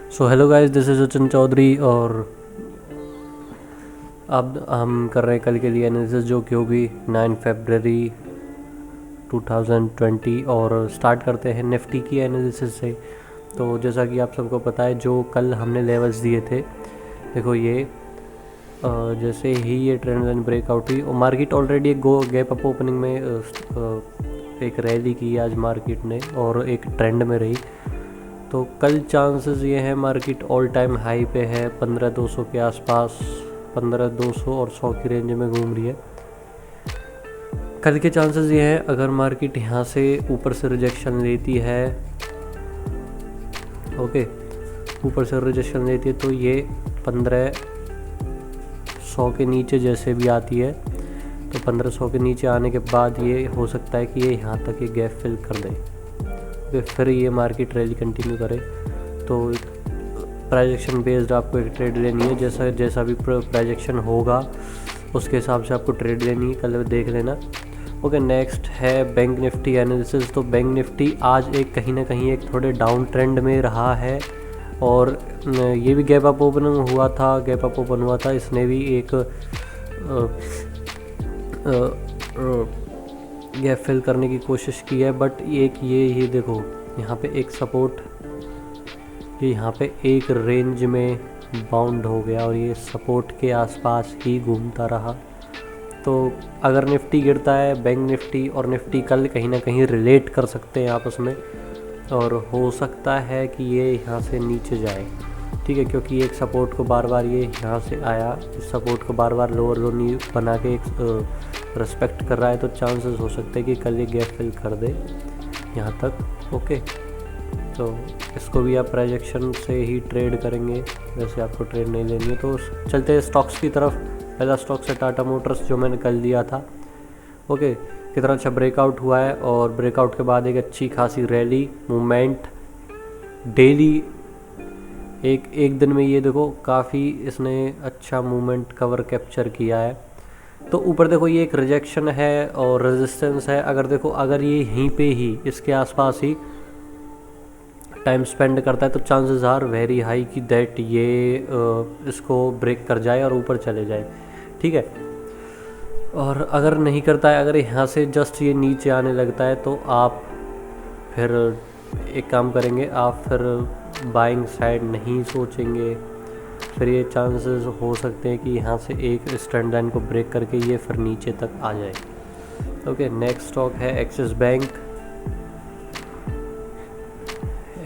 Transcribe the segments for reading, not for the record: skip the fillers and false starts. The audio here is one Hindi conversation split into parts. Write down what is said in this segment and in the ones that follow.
So hello guys, this is Sachin Chaudhary और अब हम कर रहे हैं कल के लिए एनालिसिस जो कि होगी 9 फरवरी 2020 और स्टार्ट करते हैं निफ्टी की एनालिसिस से। तो जैसा कि आप सबको पता है, जो कल हमने लेवल्स दिए थे, देखो ये जैसे ही ये ट्रेंड लाइन ब्रेकआउट हुई और मार्केट ऑलरेडी एक गैप अप ओपनिंग में एक रैली की आज मार्केट ने और एक ट्रेंड में रही। तो कल चांसेस ये हैं, मार्केट ऑल टाइम हाई पे है 15,200 के आसपास, 15,200 और 100 की रेंज में घूम रही है। कल के चांसेस ये हैं, अगर मार्केट यहाँ से ऊपर से रिजेक्शन लेती है, ओके, ऊपर से रिजेक्शन लेती है तो ये 15,100 के नीचे जैसे भी आती है, तो 1500 के नीचे आने के बाद ये हो सकता है कि ये यहाँ तक ये गैप फिल कर दे, फिर ये मार्केट रैली कंटिन्यू करे। तो प्रोजेक्शन बेस्ड आपको एक ट्रेड लेनी है, जैसा भी प्रोजेक्शन होगा उसके हिसाब से आपको ट्रेड लेनी है, कल देख लेना। ओके, नेक्स्ट है बैंक निफ्टी एनालिसिस। तो बैंक निफ्टी आज एक कहीं ना कहीं एक थोड़े डाउन ट्रेंड में रहा है और ये भी गैप अप ओपन हुआ था, इसने भी एक गैप फिल करने की कोशिश की है, बट ये देखो यहाँ पे एक सपोर्ट, ये यहाँ पे एक रेंज में बाउंड हो गया और ये सपोर्ट के आसपास ही घूमता रहा। तो अगर निफ्टी गिरता है, बैंक निफ्टी और निफ्टी कल कहीं ना कहीं रिलेट कर सकते हैं आपस में और हो सकता है कि ये यहाँ से नीचे जाए, ठीक है, क्योंकि एक सपोर्ट को बार बार ये यहाँ से आया, इस सपोर्ट को बार बार लोअर लो नी बना के एक रिस्पेक्ट कर रहा है, तो चांसेस हो सकते हैं कि कल ये गैप फिल कर दे यहाँ तक। ओके, तो इसको भी आप प्रोजेक्शन से ही ट्रेड करेंगे, वैसे आपको ट्रेड नहीं लेनी है। तो चलते हैं स्टॉक्स की तरफ। पहला स्टॉक है टाटा मोटर्स, जो मैंने कल दिया था। ओके, कितना अच्छा ब्रेकआउट हुआ है और ब्रेकआउट के बाद एक अच्छी खासी रैली मूवमेंट डेली एक दिन में, ये देखो काफ़ी इसने अच्छा मूवमेंट कवर कैप्चर किया है। तो ऊपर देखो ये एक रिजेक्शन है और रेजिस्टेंस है, अगर ये यहीं पे ही इसके आसपास ही टाइम स्पेंड करता है तो चांसेस आर वेरी हाई कि दैट ये इसको ब्रेक कर जाए और ऊपर चले जाए, ठीक है। और अगर नहीं करता है, अगर यहाँ से जस्ट ये नीचे आने लगता है, तो आप फिर एक काम करेंगे, आप फिर बाइंग साइड नहीं सोचेंगे, फिर ये चांसेस हो सकते हैं कि यहाँ से एक इस ट्रेंड लाइन को ब्रेक करके ये फिर नीचे तक आ जाए। ओके, नेक्स्ट स्टॉक है एक्सिस बैंक।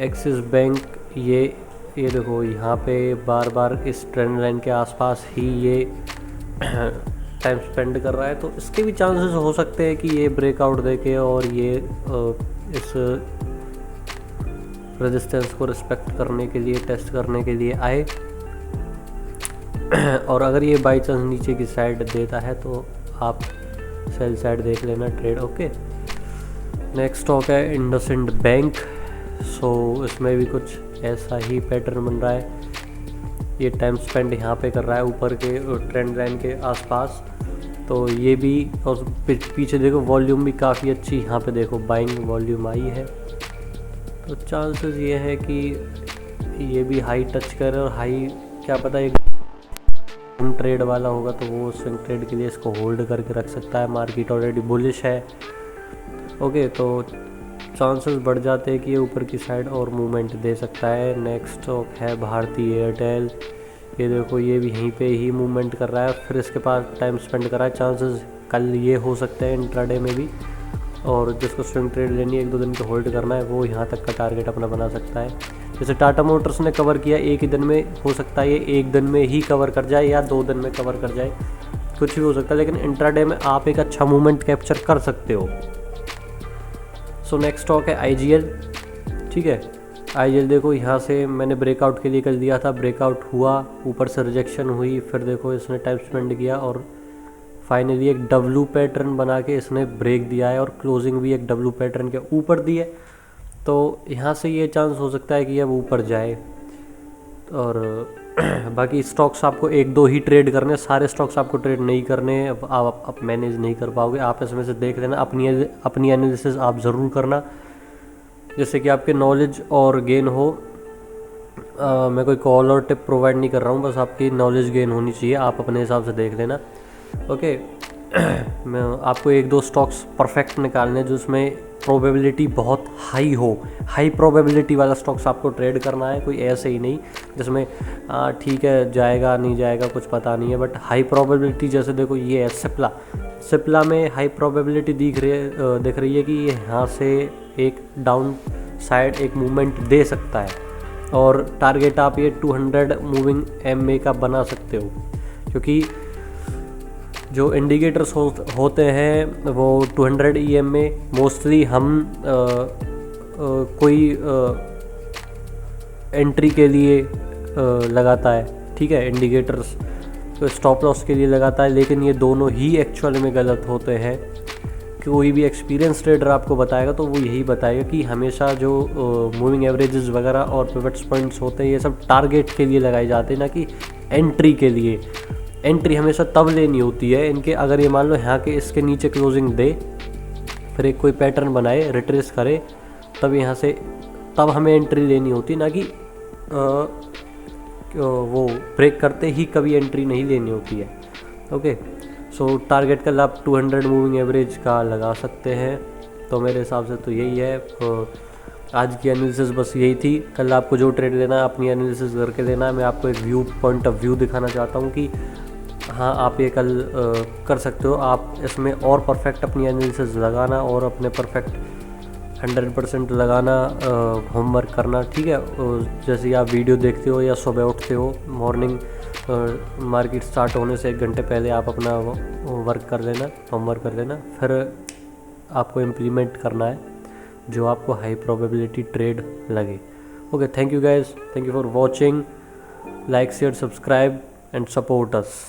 एक्सिस बैंक ये देखो यहाँ पे बार बार इस ट्रेंड लाइन के आसपास ही ये टाइम स्पेंड कर रहा है, तो इसके भी चांसेस हो सकते हैं कि ये ब्रेकआउट देके और ये इस रेजिस्टेंस को रिस्पेक्ट करने के लिए, टेस्ट करने के लिए आए। और अगर ये बाई चांस नीचे की साइड देता है तो आप सेल साइड देख लेना ट्रेड। ओके, नेक्स्ट स्टॉक है इंडसइंड बैंक। सो इसमें भी कुछ ऐसा ही पैटर्न बन रहा है, ये टाइम स्पेंड यहाँ पे कर रहा है ऊपर के ट्रेंड लाइन के आसपास, तो ये भी। और पीछे देखो वॉल्यूम भी काफ़ी अच्छी, यहाँ पे देखो बाइंग वॉल्यूम आई है, तो चांसेस ये है कि ये भी हाई टच करे और हाई, क्या पता एक स्विंग ट्रेड वाला होगा तो वो स्विंग ट्रेड के लिए इसको होल्ड करके रख सकता है, मार्केट ऑलरेडी बुलिश है। ओके, तो चांसेस बढ़ जाते हैं कि ये ऊपर की साइड और मूवमेंट दे सकता है। नेक्स्ट स्टॉक है भारती एयरटेल। ये देखो ये भी यहीं पे ही मूवमेंट कर रहा है, फिर इसके पास टाइम स्पेंड कर रहा है, चांसेस कल ये हो सकते हैं इंट्राडे में भी, और जिसको स्विंग ट्रेड लेनी है, 1-2 दिन का होल्ड करना है, वो यहाँ तक का टारगेट अपना बना सकता है। जैसे टाटा मोटर्स ने कवर किया एक ही दिन में, हो सकता है ये एक दिन में ही कवर कर जाए या 2 दिन में कवर कर जाए, कुछ भी हो सकता है, लेकिन इंट्राडे में आप एक अच्छा मूवमेंट कैप्चर कर सकते हो। सो नेक्स्ट स्टॉक है आईजीएल, ठीक है। आईजीएल देखो यहाँ से मैंने ब्रेकआउट के लिए कल दिया था, ब्रेकआउट हुआ, ऊपर से रिजेक्शन हुई, फिर देखो इसने टाइम स्पेंड किया और फाइनली एक डब्लू पैटर्न बना के इसने ब्रेक दिया है और क्लोजिंग भी एक डब्लू पैटर्न के ऊपर दी है, तो यहाँ से ये चांस हो सकता है कि अब ऊपर जाए। और बाकी स्टॉक्स आपको 1-2 ही ट्रेड करने, सारे स्टॉक्स आपको ट्रेड नहीं करने, अब आप मैनेज नहीं कर पाओगे, आप इसमें से देख लेना, अपनी एनालिसिस आप ज़रूर करना, जैसे कि आपके नॉलेज और गेन हो। मैं कोई कॉल और टिप प्रोवाइड नहीं कर रहा हूँ, बस आपकी नॉलेज गेन होनी चाहिए, आप अपने हिसाब से देख लेना। ओके मैं आपको एक दो स्टॉक्स परफेक्ट निकालने जो उसमें प्रोबेबिलिटी बहुत हाई हो, हाई प्रोबेबिलिटी वाला स्टॉक्स आपको ट्रेड करना है, कोई ऐसे ही नहीं जिसमें ठीक है जाएगा नहीं जाएगा कुछ पता नहीं है, बट हाई प्रोबेबिलिटी जैसे देखो ये है सिप्ला में हाई प्रोबेबिलिटी दिख रही है कि ये यहाँ से एक डाउन साइड एक मूवमेंट दे सकता है, और टारगेट आप ये 200 मूविंग MA का बना सकते हो, क्योंकि जो इंडिकेटर्स होते हैं वो 200 EMA मोस्टली हम कोई एंट्री के लिए लगाता है, ठीक है, इंडिकेटर्स स्टॉप लॉस के लिए लगाता है, लेकिन ये दोनों ही एक्चुअल में गलत होते हैं। कोई भी एक्सपीरियंस ट्रेडर आपको बताएगा तो वो यही बताएगा कि हमेशा जो मूविंग एवरेजेस वगैरह और पिवट पॉइंट्स होते हैं ये सब टारगेट के लिए लगाए जाते हैं, ना कि एंट्री के लिए। एंट्री हमेशा तब लेनी होती है इनके, अगर ये मान लो यहाँ के इसके नीचे क्लोजिंग दे, फिर एक कोई पैटर्न बनाए, रिट्रेस करे, तब यहाँ से तब हमें एंट्री लेनी होती, ना कि वो ब्रेक करते ही कभी एंट्री नहीं लेनी होती है। ओके, सो टारगेट कल आप 200 मूविंग एवरेज का लगा सकते हैं। तो मेरे हिसाब से तो यही है। आज की एनालिसिस बस यही थी। कल आपको जो ट्रेड लेना है अपनी एनालिसिस करके लेना है। मैं आपको एक पॉइंट ऑफ व्यू दिखाना चाहता हूँ कि हाँ आप ये कल कर सकते हो। आप इसमें और परफेक्ट अपनी एनालिसिस लगाना और अपने परफेक्ट 100% लगाना, होमवर्क करना, ठीक है। जैसे आप वीडियो देखते हो या सुबह उठते हो, मॉर्निंग मार्केट स्टार्ट होने से 1 घंटे पहले आप अपना वर्क कर लेना, होमवर्क कर लेना, फिर आपको इम्प्लीमेंट करना है जो आपको हाई प्रोबेबिलिटी ट्रेड लगे। Okay, thank you guys, thank you for watching, like share subscribe and support us.